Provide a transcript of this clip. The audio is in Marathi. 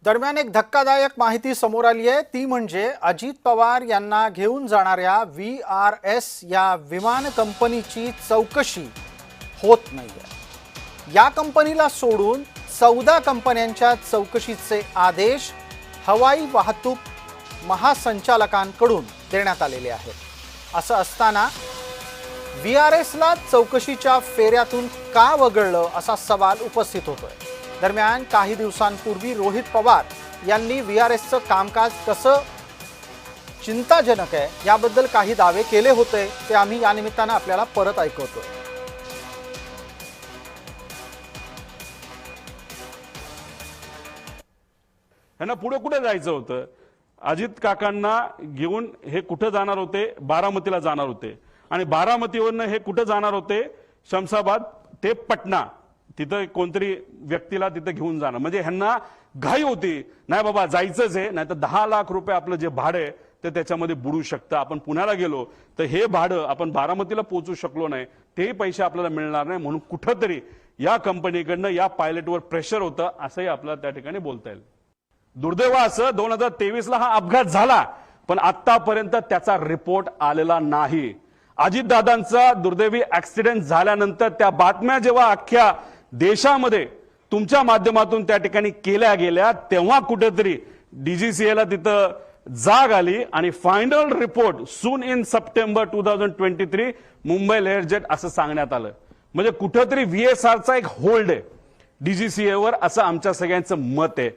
दरम्यान एक धक्कादायक माहिती समोर आली आहे, ती म्हणजे अजित पवार यांना घेऊन जाणाऱ्या VRS या विमान कंपनीची चौकशी होत नाहीये। या कंपनीला सोडून 14 कंपन्यांच्या चौकशीचे आदेश हवाई वाहतूक महासंचालकांकडून देण्यात आलेले आहेत। असं असताना VRS ला चौकशीच्या फेऱ्यातून का वगळलं असा सवाल उपस्थित होतोय। दरम्यान काही दिवसांपूर्वी रोहित पवार यांनी VRSचं कामकाज कसं चिंताजनक आहे याबद्दल काही दावे केले होते, ते आम्ही या निमित्तानं आपल्याला परत ऐकवतोय। ह्यांना पुढे कुठे जायचं होतं? अजित काकांना घेऊन हे कुठे जाणार होते? बारामतीला जाणार होते आणि बारामतीवरनं हे कुठे जाणार होते? शमशाबाद ते पटना, तिथं कोणतरी व्यक्तीला तिथं घेऊन जाणं। म्हणजे ह्यांना घाई होती, नाही बाबा जायचंच आहे, नाही तर 10 लाख रुपये आपलं जे भाडं आहे ते त्याच्यामध्ये बुडू शकतं। आपण पुण्याला गेलो तर हे भाडं आपण बारामतीला पोहोचू शकलो नाही, तेही पैसे आपल्याला मिळणार नाही, म्हणून कुठंतरी या कंपनीकडनं या पायलटवर प्रेशर होतं, असंही आपल्याला त्या ठिकाणी बोलता येईल। दुर्दैव असं 2023 ला हा अपघात झाला, पण आतापर्यंत त्याचा रिपोर्ट आलेला नाही। अजितदादांचा दुर्दैवी ऍक्सिडेंट झाल्यानंतर त्या बातम्या जेव्हा अख्ख्या देशामध्ये तुमच्या माध्यमातून त्या ठिकाणी केल्या गेल्या, तेव्हा कुठेतरी DGCA ला तिथं जाग आली आणि final report soon in September 2023 Mumbai Learjet असं सांगण्यात आलं। म्हणजे कुठेतरी VSRचा एक होल्ड आहे DGCA वर, असं आमच्या सगळ्यांचं मत आहे।